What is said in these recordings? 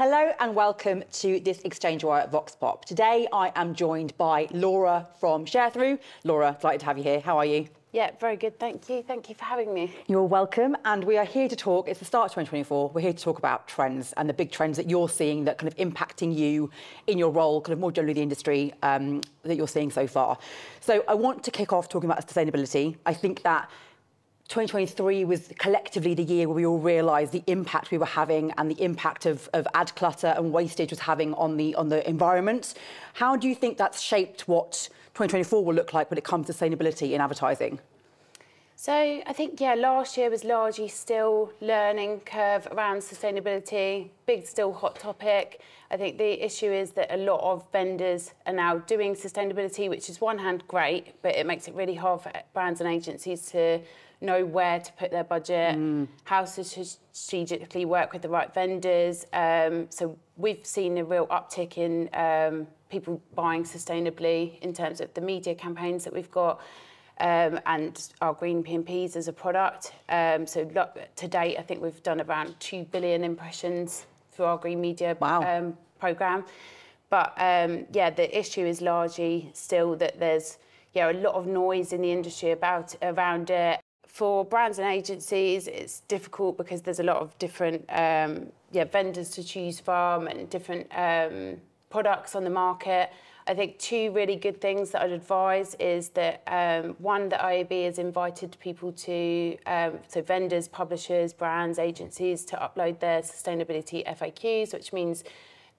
Hello and welcome to this ExchangeWire Vox Pop. Today I am joined by Laura from Sharethrough. Laura, delighted to have you here. How are you? Yeah, very good, thank you. Thank you for having me. You're welcome, and we are here to talk, it's the start of 2024, we're here to talk about trends and the big trends that you're seeing that kind of impacting you in your role, kind of more generally the industry that you're seeing so far. So I want to kick off talking about sustainability. I think that 2023 was collectively the year where we all realised the impact we were having and the impact of ad clutter and wastage was having on the environment. How do you think that's shaped what 2024 will look like when it comes to sustainability in advertising? So I think, last year was largely still learning curve around sustainability, big still hot topic. I think the issue is that a lot of vendors are now doing sustainability, which is one hand great, but it makes it really hard for brands and agencies to know where to put their budget, how to strategically work with the right vendors. So we've seen a real uptick in people buying sustainably in terms of the media campaigns that we've got and our green P&Ps as a product. So to date, I think we've done around 2 billion impressions through our green media programme. But the issue is largely still that there's a lot of noise in the industry around it. For brands and agencies, it's difficult because there's a lot of different vendors to choose from and different products on the market. I think two really good things that I'd advise is that, one, that IAB has invited people to, so vendors, publishers, brands, agencies, to upload their sustainability FAQs, which means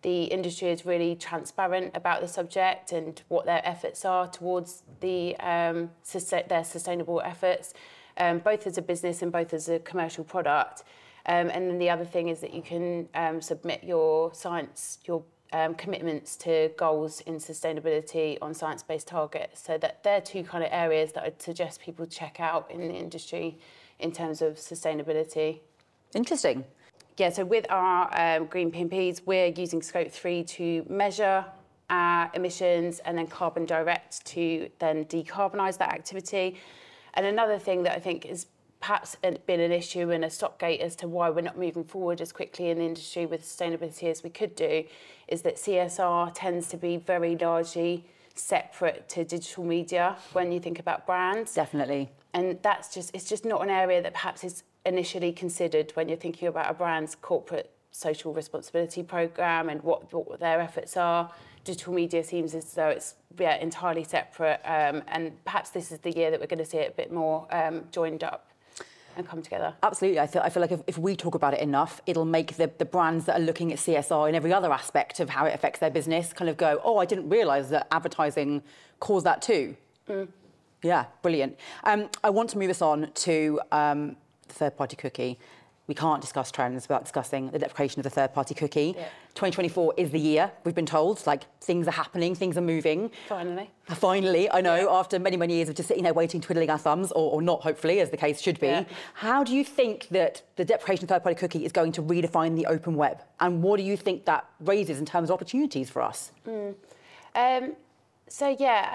the industry is really transparent about the subject and what their efforts are towards their sustainable efforts. Both as a business and both as a commercial product. And then the other thing is that you can submit your commitments to goals in sustainability on science-based targets. So that they're two kind of areas that I'd suggest people check out in the industry in terms of sustainability. Interesting. Yeah, so with our green P&Ps, we're using Scope 3 to measure our emissions and then carbon direct to then decarbonise that activity. And another thing that I think is perhaps been an issue and a stopgate as to why we're not moving forward as quickly in the industry with sustainability as we could do is that CSR tends to be very largely separate to digital media when you think about brands. Definitely. And it's just not an area that perhaps is initially considered when you're thinking about a brand's corporate social responsibility programme and what their efforts are. Digital media seems as though it's entirely separate, and perhaps this is the year that we're going to see it a bit more joined up and come together. Absolutely. I feel like if we talk about it enough, it'll make the brands that are looking at CSR in every other aspect of how it affects their business kind of go, oh, I didn't realise that advertising caused that too. Yeah, brilliant. I want to move us on to the third-party cookie. We can't discuss trends without discussing the deprecation of the third-party cookie. Yeah. 2024 is the year, we've been told. Like, things are happening, things are moving. Finally. Finally, I know, after many, many years of just sitting there waiting, twiddling our thumbs, or not, hopefully, as the case should be. Yeah. How do you think that the deprecation of third-party cookie is going to redefine the open web? And what do you think that raises in terms of opportunities for us? I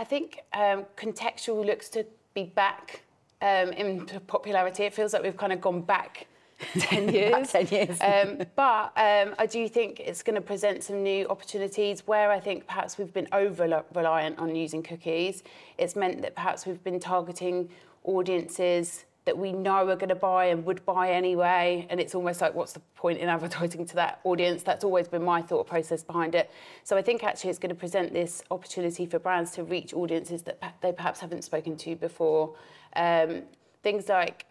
think contextual looks to be back in popularity. It feels like we've kind of gone back 10 years. 10 years. But I do think it's going to present some new opportunities where I think perhaps we've been over-reliant on using cookies. It's meant that perhaps we've been targeting audiences that we know are going to buy and would buy anyway. And it's almost like, what's the point in advertising to that audience? That's always been my thought process behind it. So I think actually it's going to present this opportunity for brands to reach audiences that they perhaps haven't spoken to before. Things like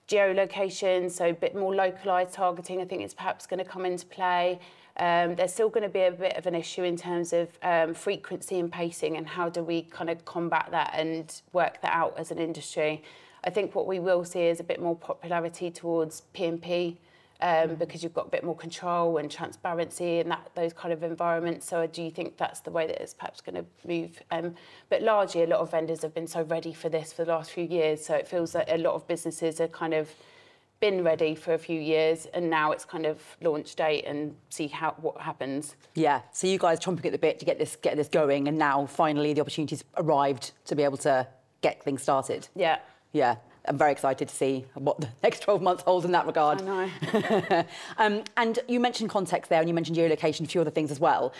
geolocation, so a bit more localised targeting, I think is perhaps going to come into play. There's still going to be a bit of an issue in terms of frequency and pacing and how do we kind of combat that and work that out as an industry. I think what we will see is a bit more popularity towards P&P because you've got a bit more control and transparency in those kind of environments. So I do think that's the way that it's perhaps going to move. But largely, a lot of vendors have been so ready for this for the last few years. So it feels like a lot of businesses are kind of been ready for a few years, and now it's kind of launch date and see what happens. Yeah. So you guys chomping at the bit to get this going, and now finally the opportunity's arrived to be able to get things started. Yeah. Yeah. I'm very excited to see what the next 12 months holds in that regard. I know. And you mentioned context there, and you mentioned geolocation, a few other things as well.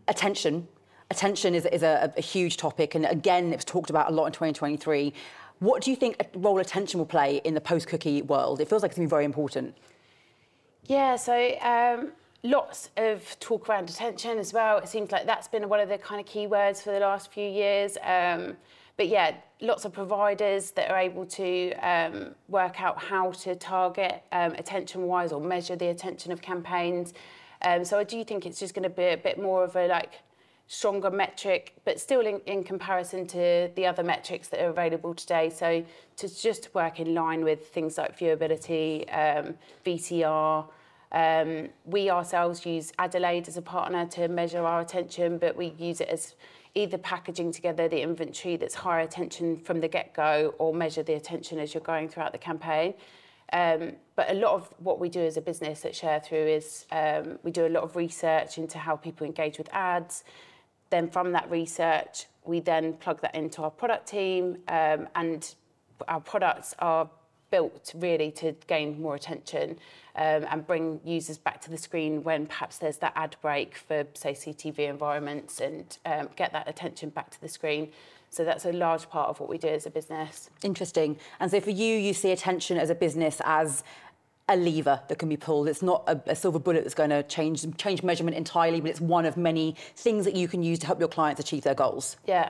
Attention. Attention is a huge topic, and again, it was talked about a lot in 2023. What do you think a role attention will play in the post-cookie world? It feels like it's going to be very important. Yeah, so lots of talk around attention as well. It seems like that's been one of the kind of key words for the last few years. But yeah, lots of providers that are able to work out how to target attention-wise or measure the attention of campaigns. So I do think it's just going to be a bit more of a stronger metric, but still in comparison to the other metrics that are available today. So to just work in line with things like viewability, VCR. We ourselves use Adelaide as a partner to measure our attention, but we use it as either packaging together the inventory that's higher attention from the get-go or measure the attention as you're going throughout the campaign. But a lot of what we do as a business at Sharethrough is we do a lot of research into how people engage with ads. Then from that research, we then plug that into our product team, and our products are built really to gain more attention and bring users back to the screen when perhaps there's that ad break for, say, CTV environments, and get that attention back to the screen. So that's a large part of what we do as a business. Interesting. And so for you, you see attention as a business as a lever that can be pulled. It's not a silver bullet that's going to change measurement entirely, but it's one of many things that you can use to help your clients achieve their goals. Yeah,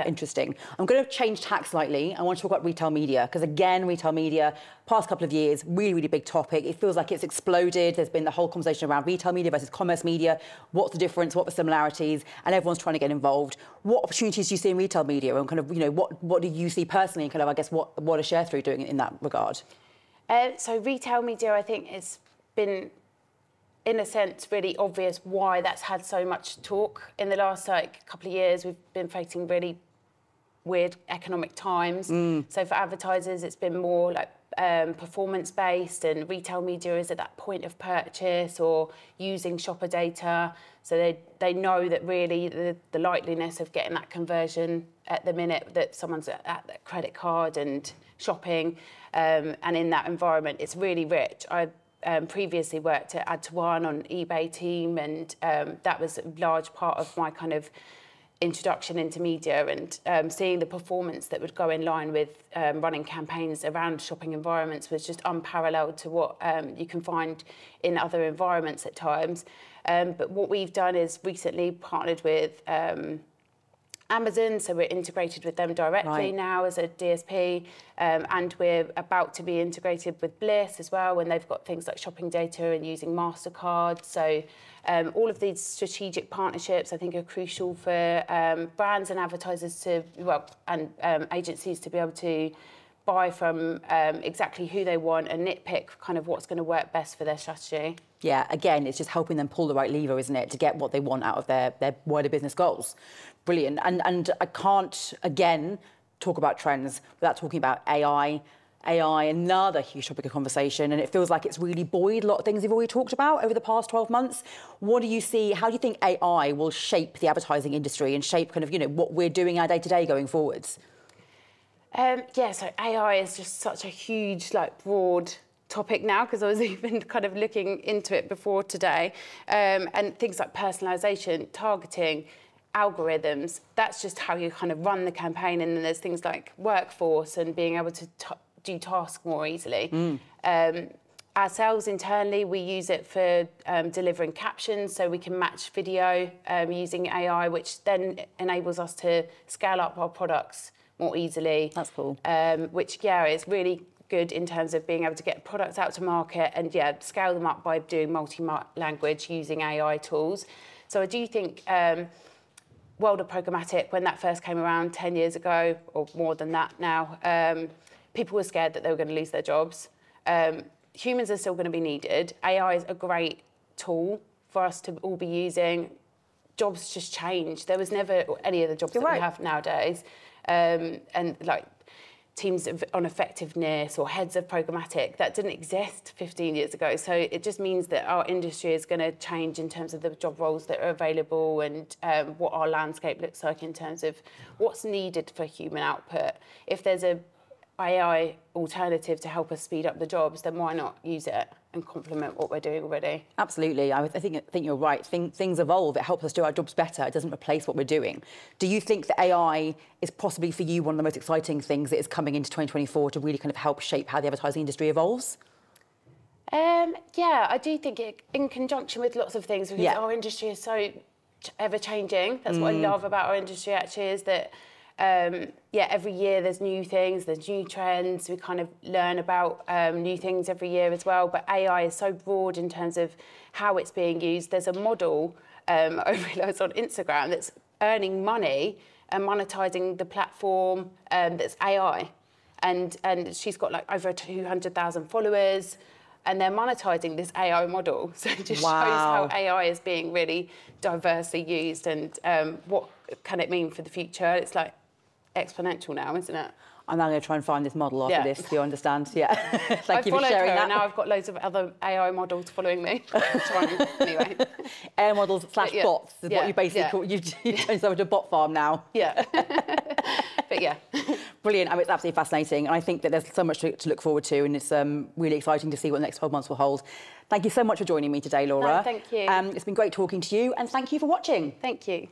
interesting. I'm going to change tack slightly. I want to talk about retail media, because again, retail media, past couple of years, really, really big topic. It feels like it's exploded. There's been the whole conversation around retail media versus commerce media. What's the difference? What are the similarities? And everyone's trying to get involved. What opportunities do you see in retail media? And kind of, what do you see personally? And kind of, I guess, what is Sharethrough doing in that regard? So retail media, I think, it's been, in a sense, really obvious why that's had so much talk. In the last couple of years, we've been facing really weird economic times. So for advertisers, it's been more performance-based, and retail media is at that point of purchase or using shopper data. So they know that really the likeliness of getting that conversion at the minute that someone's at that credit card and shopping, and in that environment, it's really rich. I previously worked at Add to One on eBay team, and that was a large part of my kind of introduction into media, and seeing the performance that would go in line with running campaigns around shopping environments was just unparalleled to what you can find in other environments at times. But what we've done is recently partnered with Amazon, so we're integrated with them directly now as a DSP, and we're about to be integrated with Bliss as well, when they've got things like shopping data and using MasterCard. So all of these strategic partnerships, I think, are crucial for brands and advertisers and agencies to be able to buy from exactly who they want and nitpick kind of what's going to work best for their strategy. Yeah, again, it's just helping them pull the right lever, isn't it, to get what they want out of their wider business goals. Brilliant. And I can't, again, talk about trends without talking about AI. AI, another huge topic of conversation, and it feels like it's really buoyed a lot of things you've already talked about over the past 12 months. What do you see, how do you think AI will shape the advertising industry and shape kind of, what we're doing our day-to-day going forwards? So AI is just such a huge, broad topic now, because I was even kind of looking into it before today. And things like personalisation, targeting, algorithms, that's just how you kind of run the campaign. And then there's things like workforce and being able to do tasks more easily. Ourselves internally, we use it for delivering captions, so we can match video using AI, which then enables us to scale up our products more easily. That's cool. Which, is really good in terms of being able to get products out to market and, scale them up by doing multi-language using AI tools. So I do think world of programmatic, when that first came around 10 years ago, or more than that now, people were scared that they were going to lose their jobs. Humans are still going to be needed. AI is a great tool for us to all be using. Jobs just change. There was never any of the jobs that we have nowadays. And teams on effectiveness or heads of programmatic, that didn't exist 15 years ago. So it just means that our industry is going to change in terms of the job roles that are available and what our landscape looks like in terms of what's needed for human output. If there's AI alternative to help us speed up the jobs, then why not use it and complement what we're doing already? Absolutely. I think you're right. Things evolve. It helps us do our jobs better. It doesn't replace what we're doing. Do you think that AI is possibly for you one of the most exciting things that is coming into 2024 to really kind of help shape how the advertising industry evolves? Yeah, I do think it, in conjunction with lots of things, because our industry is so ever-changing. That's what I love about our industry, actually, is that, every year there's new things, there's new trends. We kind of learn about new things every year as well. But AI is so broad in terms of how it's being used. There's a model, I realised, on Instagram that's earning money and monetising the platform that's AI. And she's got like over 200,000 followers. And they're monetising this AI model. So it just shows how AI is being really diversely used and what can it mean for the future. It's like exponential now, isn't it? I'm now going to try and find this model after this, do you understand? Yeah. Thank you for sharing that. And now I've got loads of other AI models following me. Anyway. AI models / bots is what you basically call, you turn yourself into a bot farm now. Yeah. But yeah. Brilliant. I mean, it's absolutely fascinating. And I think that there's so much to look forward to, and it's really exciting to see what the next 12 months will hold. Thank you so much for joining me today, Laura. No, thank you. It's been great talking to you, and thank you for watching. Thank you.